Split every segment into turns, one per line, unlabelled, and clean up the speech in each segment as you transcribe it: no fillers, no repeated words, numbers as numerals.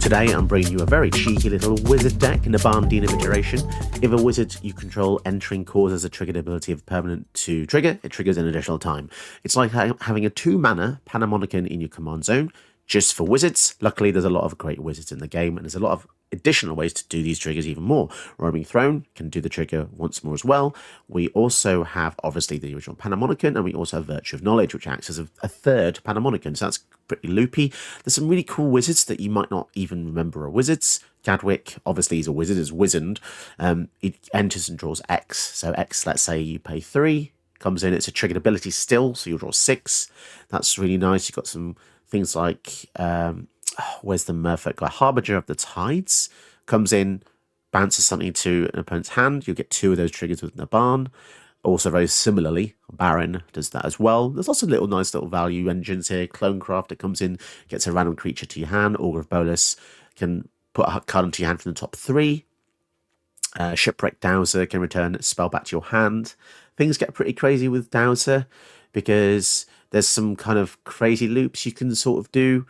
Today I'm bringing you a very cheeky little wizard deck, Naban iteration. If a wizard you control entering causes a triggered ability of permanent to trigger, it triggers an additional time. It's like having a 2-mana Panamonican in your command zone, just for wizards. Luckily there's a lot of great wizards in the game, and there's a lot of additional ways to do these triggers even more. Roaming Throne can do the trigger once more as well. We also have obviously the original Panamonican, and we also have Virtue of Knowledge, which acts as a third Panamonican, so that's pretty loopy. There's some really cool wizards that you might not even remember are wizards. Gadwick, obviously he's a wizard, is wizened. It enters and draws X. So X, let's say you pay 3, comes in, it's a triggered ability still, so you'll draw 6. That's really nice. You've got some things like where's the Merfolk guy? Harbinger of the Tides comes in, bounces something to an opponent's hand. You'll get 2 of those triggers with Naban. Also, very similarly, Baron does that as well. There's lots of nice little value engines here. Clonecraft that comes in, gets a random creature to your hand. Augur of Bolus can put a card into your hand from the top 3. Shipwreck Dowser can return a spell back to your hand. Things get pretty crazy with Dowser because there's some kind of crazy loops you can sort of do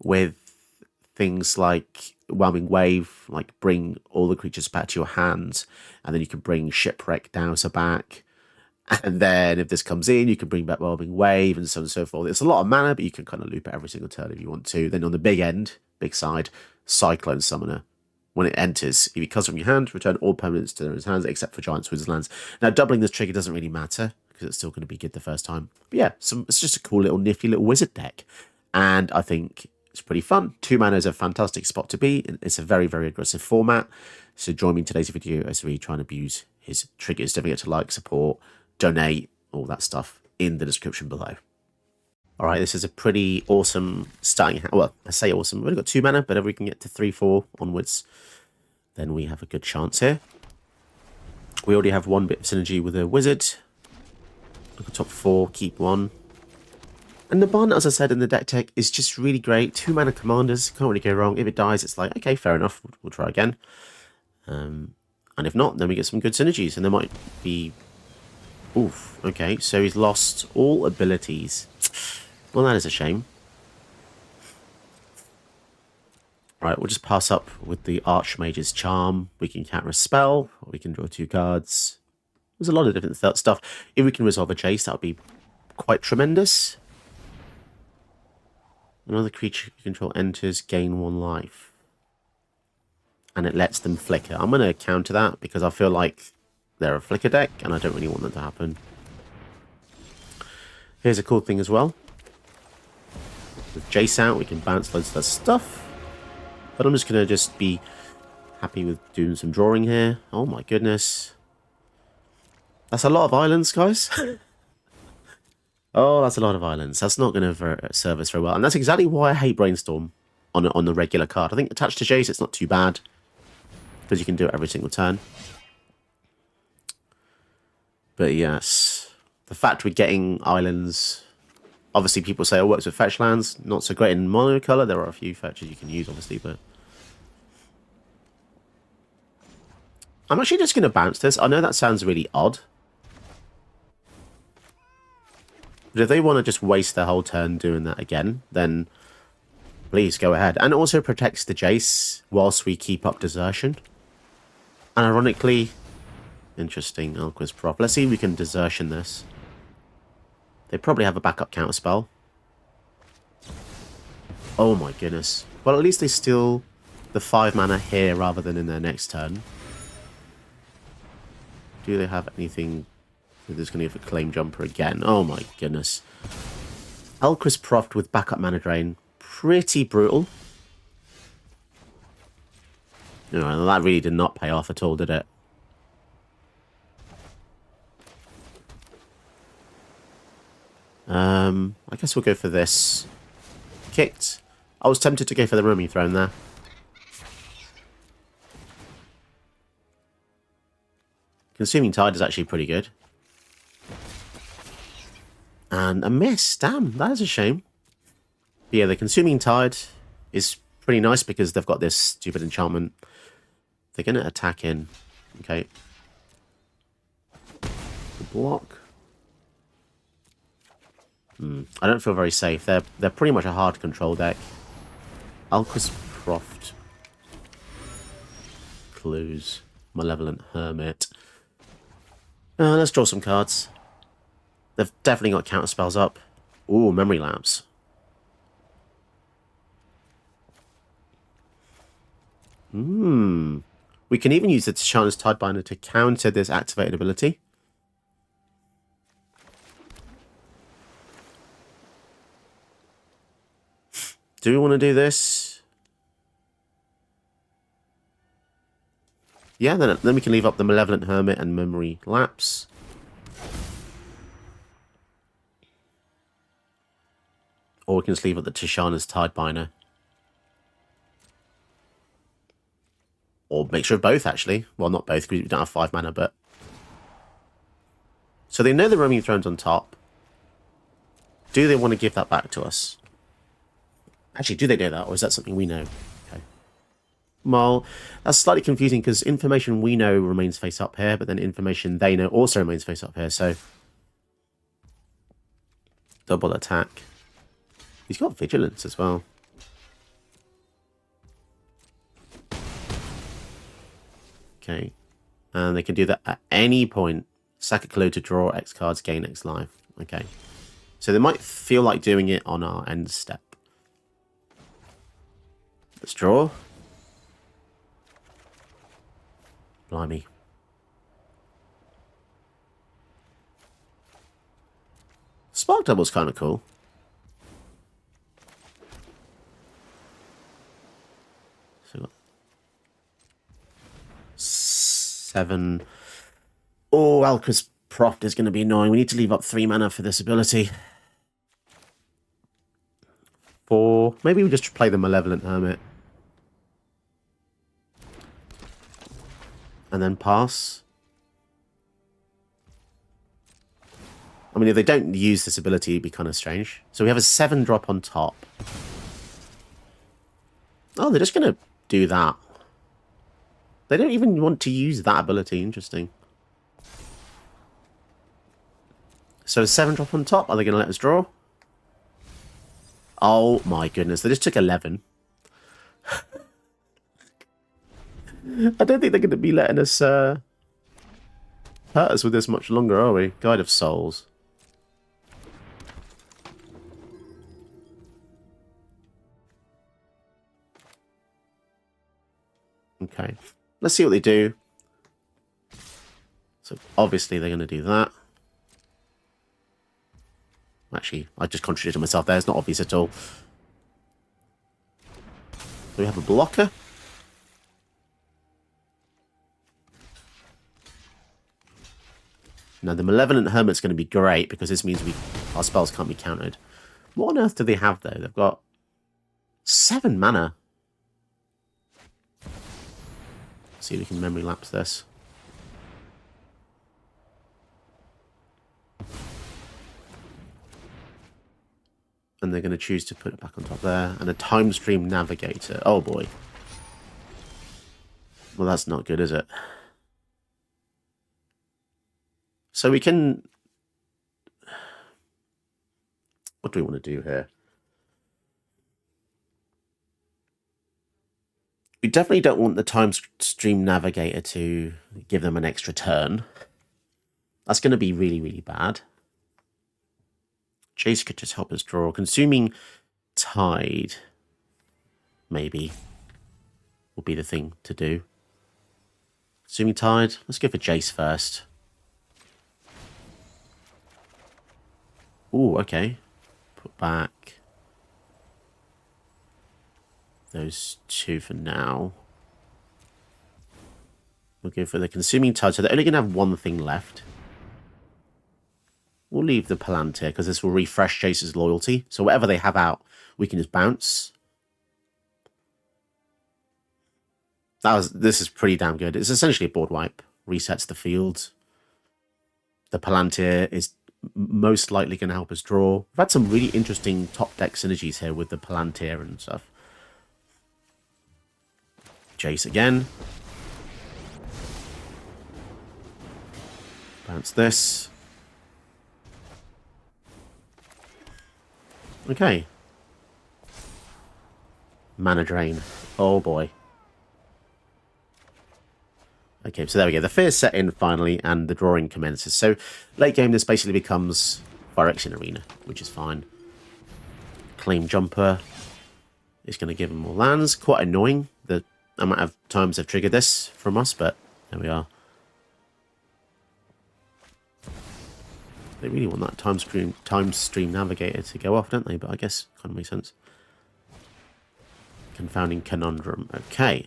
with things like Whelming Wave, like bring all the creatures back to your hand, and then you can bring Shipwreck Dowser back. And then if this comes in, you can bring back Whelming Wave and so on and so forth. It's a lot of mana, but you can kind of loop it every single turn if you want to. Then on the big end, big side, Cyclone Summoner. When it enters, if it comes from your hand, return all permanents to their hands except for Giants Wizards lands. Now, doubling this trigger doesn't really matter because it's still going to be good the first time. But yeah, it's just a cool little nifty little wizard deck. And I think it's pretty fun. 2 mana is a fantastic spot to be. It's a very, very aggressive format. So join me in today's video as we try and abuse his triggers. Don't forget to like, support, donate, all that stuff in the description below. All right, this is a pretty awesome starting hand. Well, I say awesome. We've only got 2 mana, but if we can get to 3-4 onwards, then we have a good chance here. We already have 1 bit of synergy with a wizard. Look at top 4, keep 1. And Naban, as I said in the deck tech, is just really great. 2 mana commanders, can't really go wrong. If it dies, it's like, okay, fair enough, we'll try again. And if not, then we get some good synergies, and there might be... Oof, okay, so he's lost all abilities. Well, that is a shame. Right, we'll just pass up with the Archmage's Charm. We can counter a spell, or we can draw 2 cards. There's a lot of different stuff. If we can resolve a chase, that would be quite tremendous. Another creature you control enters, gain 1 life. And it lets them flicker. I'm going to counter that because I feel like they're a flicker deck, and I don't really want that to happen. Here's a cool thing as well. With Jace out, we can bounce loads of that stuff. But I'm just going to be happy with doing some drawing here. Oh my goodness. That's a lot of islands, guys. Oh, that's a lot of islands. That's not going to serve us very well. And that's exactly why I hate Brainstorm on the regular card. I think attached to Jace, it's not too bad. Because you can do it every single turn. But yes, the fact we're getting islands... Obviously, people say it works with fetch lands. Not so great in monocolor. There are a few fetches you can use, obviously, but... I'm actually just going to bounce this. I know that sounds really odd. But if they want to just waste their whole turn doing that again, then please go ahead. And it also protects the Jace whilst we keep up Desertion. And ironically... Interesting, Alquist Prop. Let's see if we can Desertion this. They probably have a backup counter spell. Oh my goodness. Well, at least they steal the 5 mana here rather than in their next turn. Do they have anything that's going to give a Claim Jumper again? Oh my goodness. Alquist Prof with backup mana drain. Pretty brutal. No, that really did not pay off at all, did it? I guess we'll go for this. Kicked. I was tempted to go for the Roaming Throne there. Consuming Tide is actually pretty good. And a miss. Damn, that is a shame. But yeah, the Consuming Tide is pretty nice because they've got this stupid enchantment. They're going to attack in. Okay. Block. I don't feel very safe. They're pretty much a hard control deck. Alquist Proft clues. Malevolent Hermit. Let's draw some cards. They've definitely got counter spells up. Ooh, memory lapse. We can even use the Tishana's Tidebinder to counter this activated ability. Do we want to do this? Yeah, then we can leave up the Malevolent Hermit and Memory Lapse. Or we can just leave up the Tishana's Tidebinder. Or mixture of both, actually. Well, not both, because we don't have 5 mana, but... So they know the Roaming Throne's on top. Do they want to give that back to us? Actually, do they know that, or is that something we know? Okay. Well, that's slightly confusing, because information we know remains face up here, but then information they know also remains face up here, so... Double attack. He's got Vigilance as well. Okay, and they can do that at any point. Sack a clue to draw X cards, gain X life. Okay, so they might feel like doing it on our end step. Let's draw. Blimey. Spark Double's kind of cool. So 7. Oh, Alchemist Proft is going to be annoying. We need to leave up 3 mana for this ability. 4. Maybe we just play the Malevolent Hermit. And then pass. I mean, if they don't use this ability, it'd be kind of strange. So we have a 7 drop on top. Oh, they're just going to do that. They don't even want to use that ability. Interesting. So 7 drop on top. Are they going to let us draw? Oh my goodness. They just took 11. I don't think they're going to be letting us hurt us with this much longer, are we? Guide of Souls. Okay. Let's see what they do. So obviously they're going to do that. Actually, I just contradicted myself there. It's not obvious at all. So we have a blocker. Now the Malevolent Hermit's going to be great because this means our spells can't be countered. What on earth do they have though? They've got 7 mana. See if we can memory lapse this. And they're going to choose to put it back on top there. And a Time Stream Navigator. Oh boy. Well, that's not good, is it? So we can... What do we want to do here? We definitely don't want the Time Stream Navigator to give them an extra turn. That's going to be really, really bad. Jace could just help us draw. Consuming Tide, maybe, will be the thing to do. Consuming Tide. Let's go for Jace first. Ooh, okay. Put back those 2 for now. We'll go for the Consuming Tide. So they're only going to have 1 thing left. We'll leave the Palantir because this will refresh Jace's loyalty. So whatever they have out, we can just bounce. This is pretty damn good. It's essentially a board wipe. Resets the field. The Palantir is most likely going to help us draw. We've had some really interesting top deck synergies here with the Palantir and stuff. Jace again. Bounce this. Okay. Mana drain. Oh boy. Okay, so there we go. The fear's set in finally, and the drawing commences. So late game, this basically becomes Phyrexian Arena, which is fine. Claim Jumper is going to give them more lands. Quite annoying the amount of times they've triggered this from us, but there we are. They really want that time stream navigator to go off, don't they? But I guess kind of makes sense. Confounding Conundrum. Okay.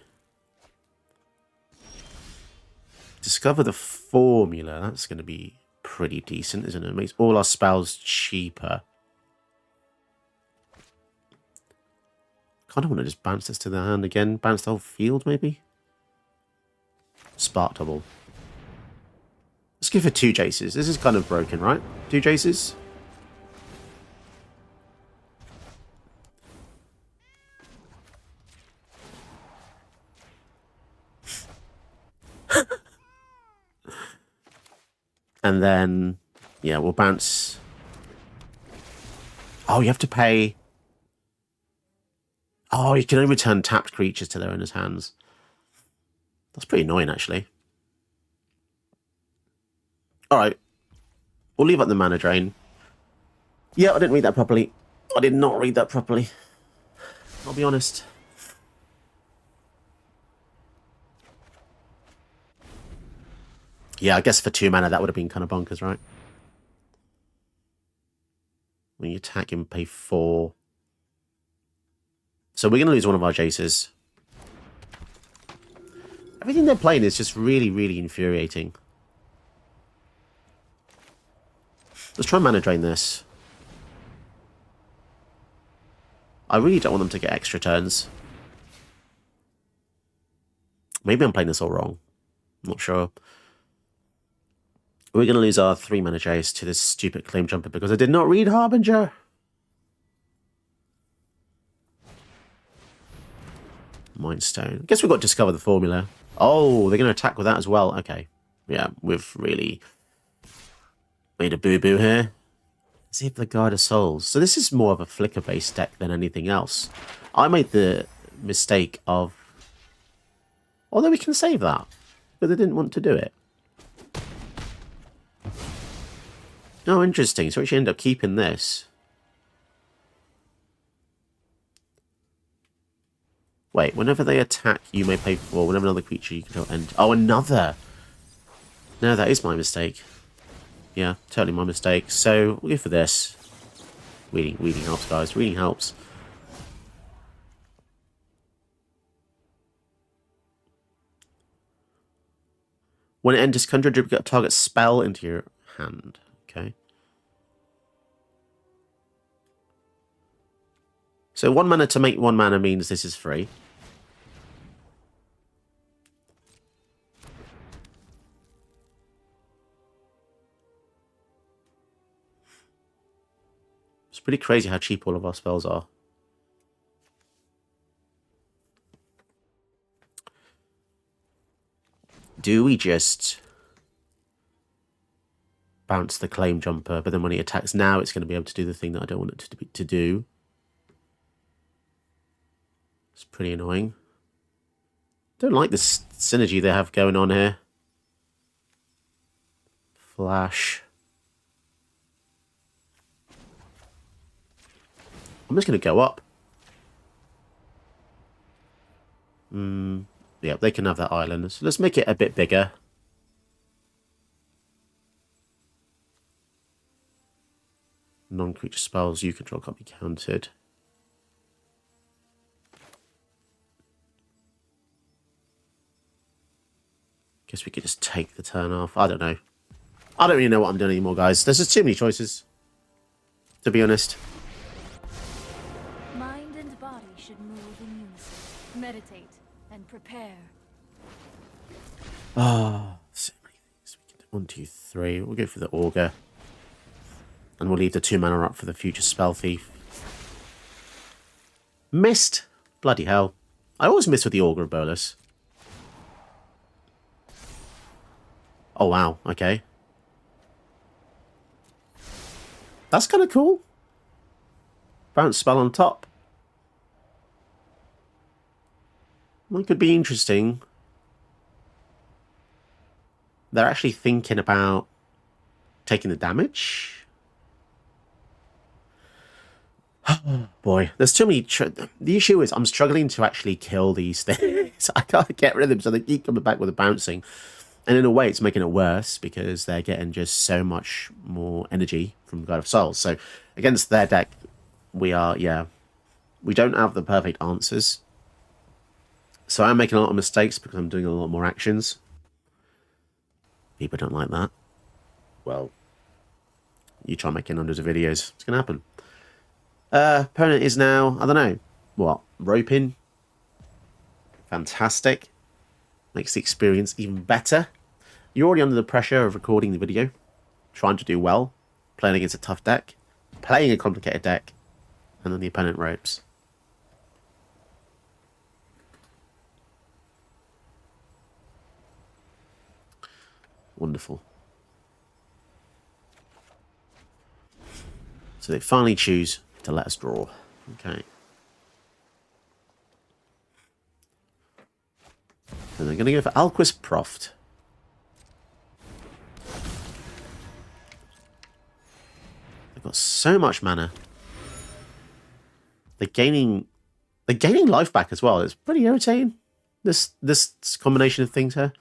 Discover the formula. That's going to be pretty decent, isn't it? It makes all our spells cheaper. Kind of want to just bounce this to the hand again. Bounce the whole field, maybe? Spark Double. Let's go for 2 Jaces. This is kind of broken, right? 2 Jaces? And then, yeah, we'll bounce. Oh, you have to pay. Oh, you can only return tapped creatures to their owner's hands. That's pretty annoying, actually. Alright. We'll leave out the mana drain. Yeah, I didn't read that properly. I did not read that properly. I'll be honest. Yeah, I guess for 2 mana that would have been kind of bonkers, right? When you attack him, pay 4. So we're going to lose one of our Jaces. Everything they're playing is just really, really infuriating. Let's try and mana drain this. I really don't want them to get extra turns. Maybe I'm playing this all wrong. I'm not sure. We're going to lose our 3 mana Jace to this stupid Claim Jumper because I did not read Harbinger. Mind Stone. I guess we've got to discover the formula. Oh, they're going to attack with that as well. Okay. Yeah, we've really made a boo-boo here. See if the Guide of Souls. So this is more of a flicker-based deck than anything else. I made the mistake of... Although we can save that. But they didn't want to do it. Oh, interesting. So we should end up keeping this. Wait, whenever they attack, you may pay 4. Whenever another creature you control enter. Oh, another! No, that is my mistake. Yeah, totally my mistake. So, we'll go for this. Reading helps, guys. Reading helps. When it enters conjure, you get a target spell into your hand. Okay. So 1 mana to make 1 mana means this is free. It's pretty crazy how cheap all of our spells are. Do we just bounce the Claim Jumper, but then when he attacks now, it's going to be able to do the thing that I don't want it to do? It's pretty annoying. Don't like this synergy they have going on here. Flash. I'm just going to go up. Yeah, they can have that island. So let's make it a bit bigger. Non-creature spells you control can't be counted. Guess we could just take the turn off. I don't know. I don't really know what I'm doing anymore, guys. There's just too many choices, to be honest.
Mind and body should move in unison. Meditate and prepare.
Oh, so many things. We can do 1, 2, 3. We'll go for the Augur. And we'll leave the 2 mana up for the future Spell Thief. Missed! Bloody hell. I always miss with the Augur Bolus. Oh, wow. Okay. That's kind of cool. Bounce spell on top. That could be interesting. they're actually thinking about taking the damage. Boy, there's too many. The issue is I'm struggling to actually kill these things. I can't get rid of them, so they keep coming back with the bouncing. And in a way, it's making it worse because they're getting just so much more energy from God of Souls. So against their deck, we don't have the perfect answers. So I'm making a lot of mistakes because I'm doing a lot more actions. People don't like that. Well, you try making hundreds of videos, it's going to happen. Opponent is now, I don't know, what, roping? Fantastic. Makes the experience even better. You're already under the pressure of recording the video, trying to do well, playing against a tough deck, playing a complicated deck, and then the opponent ropes. Wonderful. So they finally choose to let us draw. Okay. And they're going to go for Alquist Proft. They've got so much mana. They're gaining life back as well. It's pretty irritating. This combination of things here.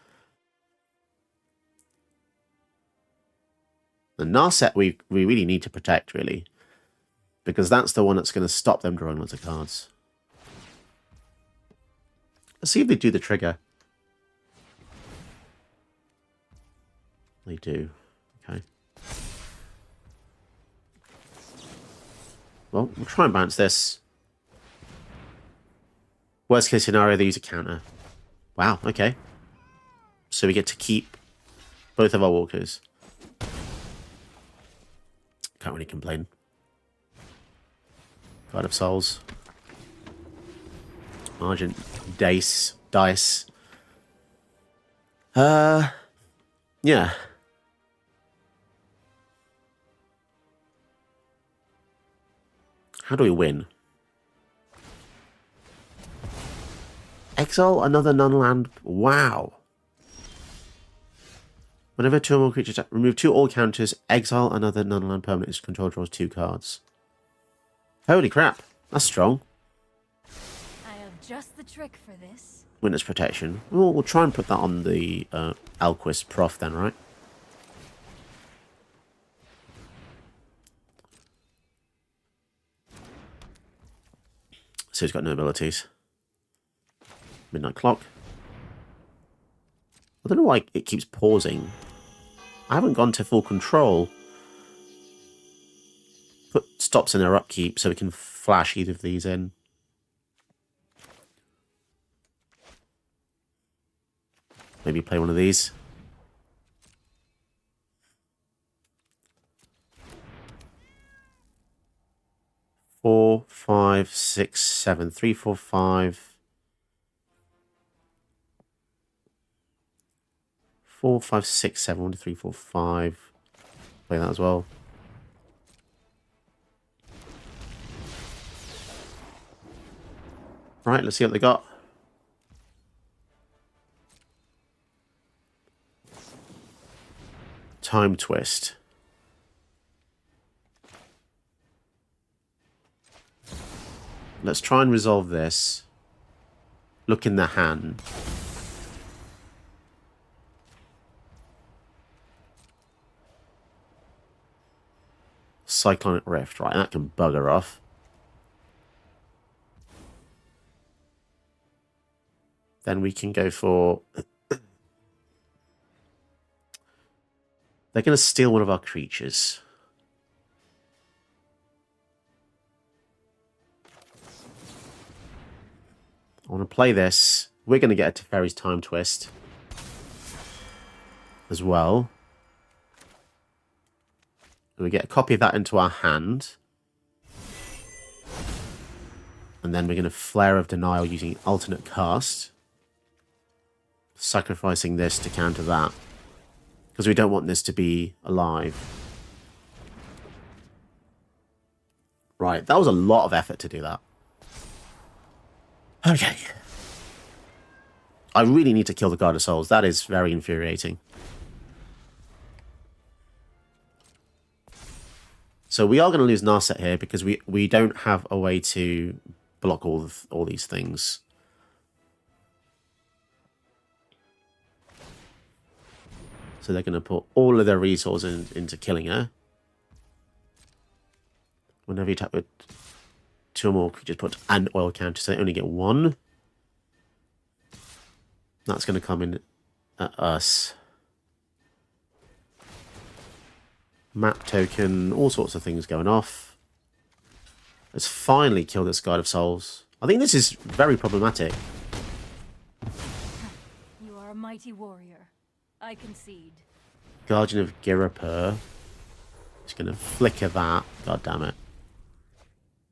The Narset we really need to protect, really. Because that's the one that's going to stop them drawing lots of cards. Let's see if they do the trigger. They do. Okay. Well, we'll try and bounce this. Worst case scenario, they use a counter. Wow, okay. So we get to keep both of our walkers. Can't really complain. God of Souls. Argent. Dice. Yeah. How do we win? Exile another non-land. Wow. Whenever two or more creatures remove 2 all counters, exile another non-land permanent. Its control draws 2 cards. Holy crap. That's strong.
I have just the trick for this.
Witness protection. We'll try and put that on the Alquist Prof then, right? So he's got no abilities. Midnight Clock. I don't know why it keeps pausing. I haven't gone to full control. Put stops in their upkeep so we can flash either of these in. Maybe play one of these. Four, 5, 6, 7. 3, 4, 5. 4, 5, 6, 7. 1, 2, 3, 4, 5. Play that as well. Right, let's see what they got. Time Twist. Let's try and resolve this. Look in the hand. Cyclonic Rift. Right, that can bugger off. Then we can go for... They're going to steal one of our creatures. I want to play this. We're going to get a Teferi's Time Twist as well. And we get a copy of that into our hand. And then we're going to Flare of Denial using alternate cast. Sacrificing this to counter that. Because we don't want this to be alive. Right, that was a lot of effort to do that. Okay. I really need to kill the God of Souls. That is very infuriating. So we are going to lose Narset here because we don't have a way to block all these things. So they're going to put all of their resources into killing her. Whenever you attack with 2 or more creatures, put an oil counter, so they only get 1. That's going to come in at us. Map token, all sorts of things going off. Let's finally kill this Guide of Souls. I think this is very problematic.
You are a mighty warrior. I concede.
Guardian of Girapur. It's going to flicker that. God damn it.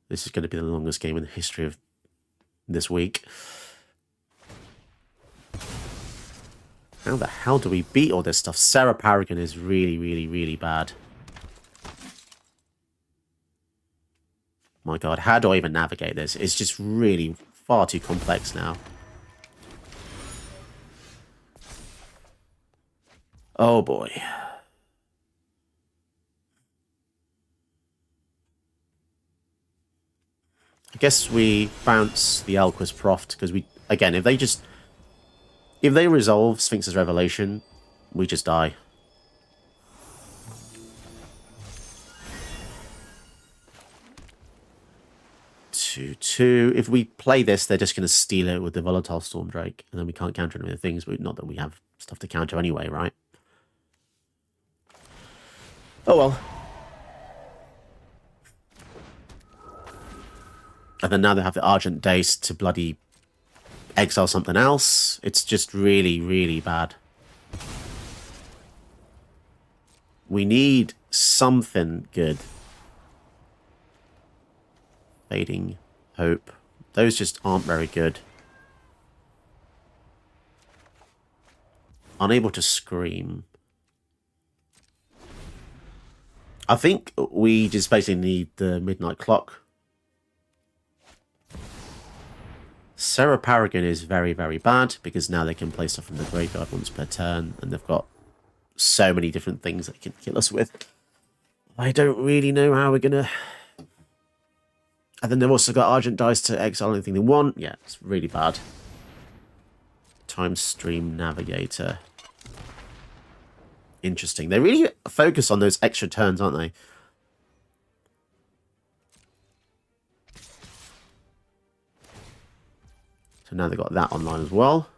This is going to be the longest game in the history of this week. How the hell do we beat all this stuff? Sarah Paragon is really, really, really bad. My god, how do I even navigate this? It's just really far too complex now. Oh boy. I guess we bounce the Elquist Proft because we, again, if they resolve Sphinx's Revelation, we just die. Two. If we play this, they're just going to steal it with the Volatile Storm Drake, and then we can't counter any of the things. But not that we have stuff to counter anyway, right? Oh well. And then now they have the Argent Dace to bloody exile something else. It's just really, really bad. We need something good. Fading Hope. Those just aren't very good. Unable to Scream. I think we just basically need the Midnight Clock. Sarah Paragon is very, very bad because now they can play stuff from the graveyard once per turn, and they've got so many different things they can kill us with. I don't really know how we're gonna. And then they've also got Argent Dice to exile anything they want. Yeah, it's really bad. Time Stream Navigator. Interesting. They really focus on those extra turns, aren't they? So now they've got that online as well.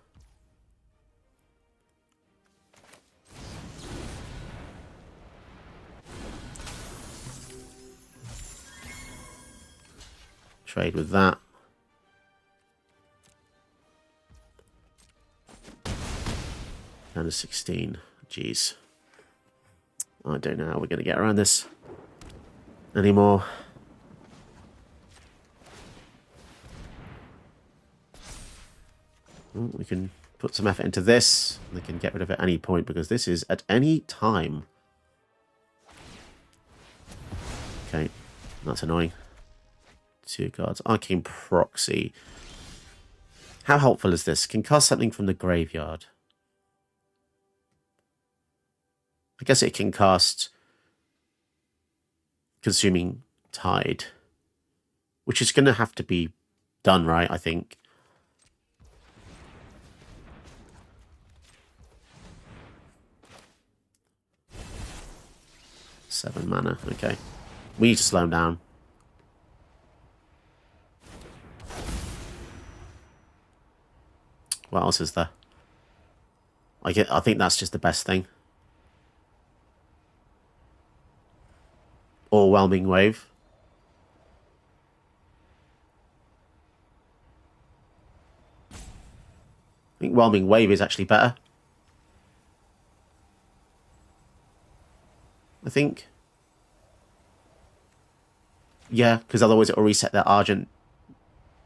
Trade with that. Down to 16. Jeez. I don't know how we're going to get around this anymore. Well, we can put some effort into this. We can get rid of it at any point because this is at any time. Okay, that's annoying. 2 cards. Arcane Proxy. How helpful is this? Can cast something from the graveyard. I guess it can cast Consuming Tide, which is going to have to be done, right? I think. Seven mana. Okay, we need to slow him down. What else is there? I think that's just the best thing. Overwhelming Wave. I think Whelming Wave is actually better. I think. Yeah, because otherwise it will reset their Argent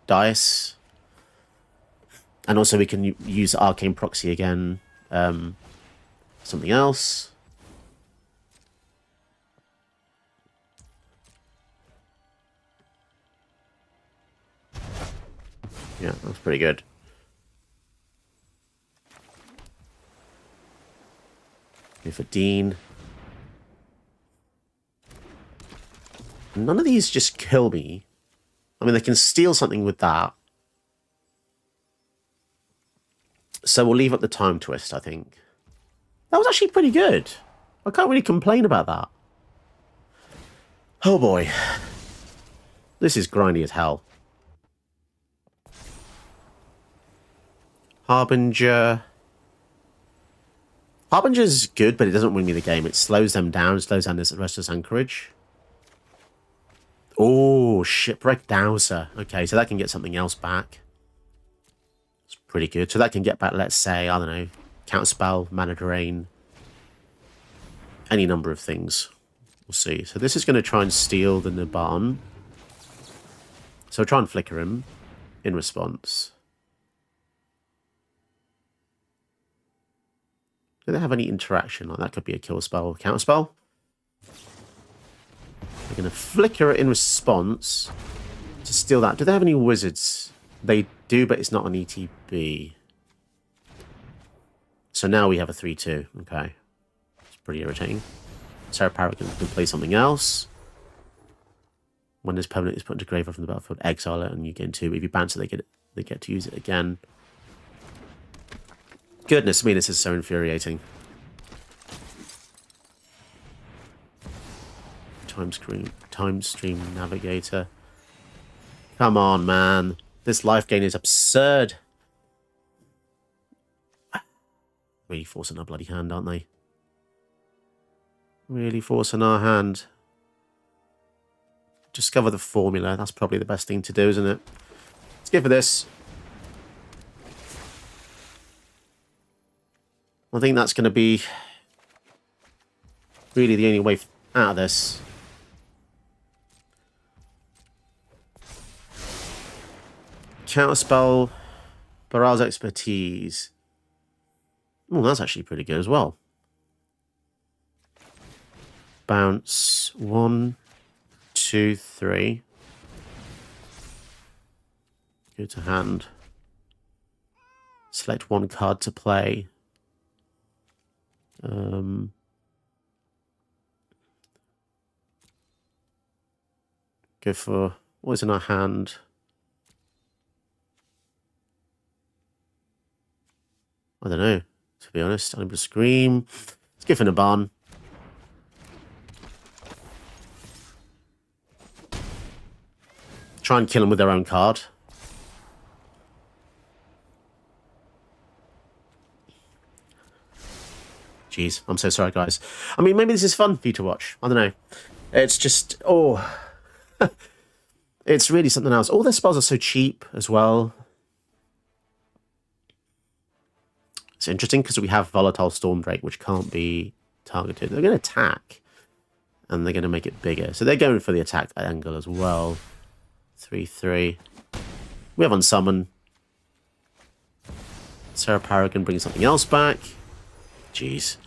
Dice. And also we can use Arcane Proxy again. Something else. Yeah, that's pretty good. Here for Dean. None of these just kill me. I mean, they can steal something with that. So we'll leave up the time twist, I think. That was actually pretty good. I can't really complain about that. Oh boy. This is grindy as hell. Harbinger. Harbinger's good, but it doesn't win me the game. It slows them down, slows down the rest of this anchorage. Oh, Shipwreck Dowser. Okay, so that can get something else back. It's pretty good. So that can get back, let's say, I don't know, Counterspell, Mana Drain. Any number of things. We'll see. So this is going to try and steal the Naban. So I'll try and flicker him in response. Do they have any interaction? Like that could be a kill spell, counter spell. They're going to flicker it in response to steal that. Do they have any wizards? They do, but it's not an ETB. So now we have a 3-2. Okay. It's pretty irritating. Sarah Paragon can play something else. When this permanent is put into graveyard from the battlefield, exile it and you gain 2. If you bounce it, they get to use it again. Goodness me, this is so infuriating. Time stream navigator. Come on, man. This life gain is absurd. Really forcing our bloody hand, aren't they? Really forcing our hand. Discover the formula. That's probably the best thing to do, isn't it? Let's go for this. I think that's going to be really the only way out of this. Counterspell, Baral's expertise. Oh, that's actually pretty good as well. Bounce 1, 2, 3. Go to hand. Select one card to play. Go for what is in our hand. I don't know, to be honest. I'm going to scream. Let's go for Naban. Try and kill them with their own card. Jeez, I'm so sorry, guys. I mean, maybe this is fun for you to watch. I don't know. It's just, oh. It's really something else. All their spells are so cheap as well. It's interesting because we have Volatile Stormdrake, which can't be targeted. They're going to attack, and they're going to make it bigger. So they're going for the attack angle as well. 3-3. We have Unsummon. Sarah Paragon brings something else back. Jeez.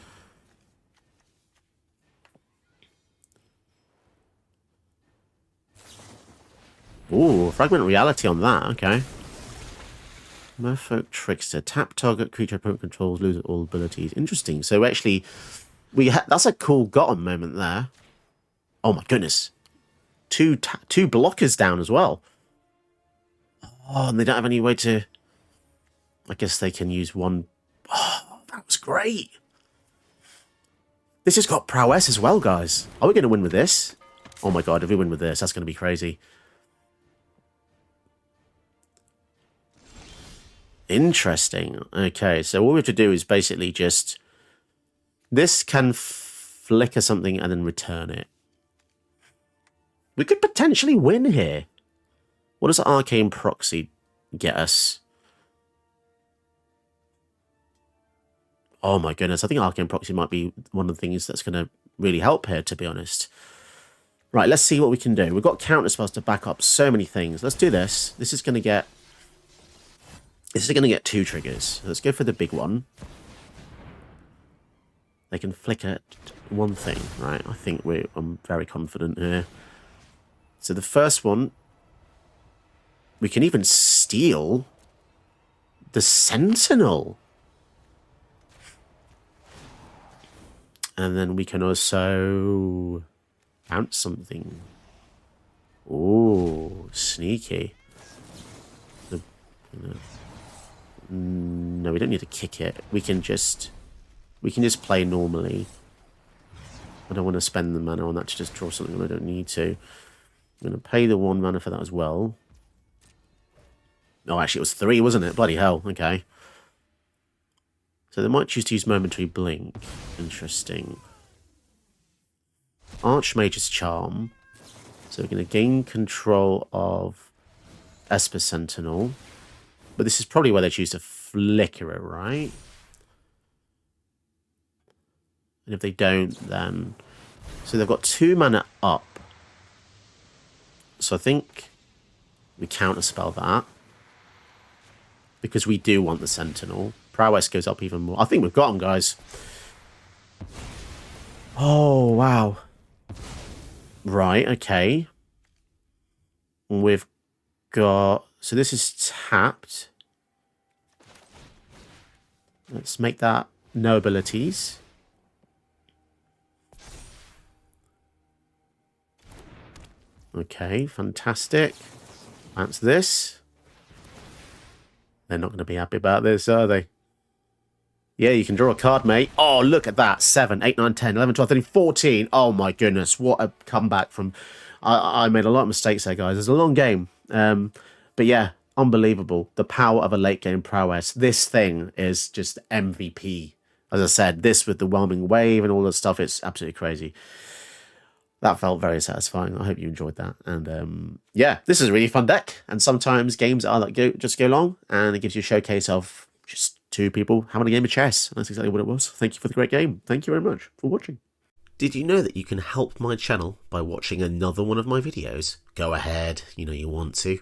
Ooh, Fragment Reality on that. Okay. Merfolk Trickster. Tap target creature opponent controls, lose all abilities. Interesting. So actually, that's a cool Gotham moment there. Oh my goodness. Two blockers down as well. Oh, and they don't have any way to... I guess they can use one... Oh, that was great. This has got prowess as well, guys. Are we going to win with this? Oh my god, if we win with this, that's going to be crazy. Interesting. Okay, so all we have to do is basically just... This can flicker something and then return it. We could potentially win here. What does Arcane Proxy get us? Oh my goodness, I think Arcane Proxy might be one of the things that's going to really help here, to be honest. Right, let's see what we can do. We've got counter spells to back up so many things. Let's do this. This is going to get 2 triggers. Let's go for the big one. They can flicker one thing, right? I think I'm very confident here. So the first one, we can even steal the Sentinel. And then we can also bounce something. Ooh, sneaky. No, we don't need to kick it. We can just play normally. I don't want to spend the mana on that to just draw something I don't need to. I'm going to pay the 1 mana for that as well. Oh, actually, it was 3, wasn't it? Bloody hell. Okay. So they might choose to use Momentary Blink. Interesting. Archmage's Charm. So we're going to gain control of Esper Sentinel. But this is probably where they choose to flicker it, right? And if they don't, then... So they've got 2 mana up. So I think we counterspell that. Because we do want the Sentinel. Prowess goes up even more. I think we've got them, guys. Oh, wow. Right, okay. We've got... So this is tapped. Let's make that no abilities. Okay, fantastic. That's this. They're not going to be happy about this, are they? Yeah, you can draw a card, mate. Oh, look at that. 7, 8, 9, 10, 11, 12, 13, 14. Oh, my goodness. What a comeback from... I made a lot of mistakes there, guys. It's a long game. But yeah, unbelievable. The power of a late-game prowess. This thing is just MVP. As I said, this with the whelming wave and all that stuff, it's absolutely crazy. That felt very satisfying. I hope you enjoyed that. And yeah, this is a really fun deck. And sometimes games are like just go long, and it gives you a showcase of just 2 people having a game of chess. And that's exactly what it was. Thank you for the great game. Thank you very much for watching. Did you know that you can help my channel by watching another one of my videos? Go ahead, you know you want to.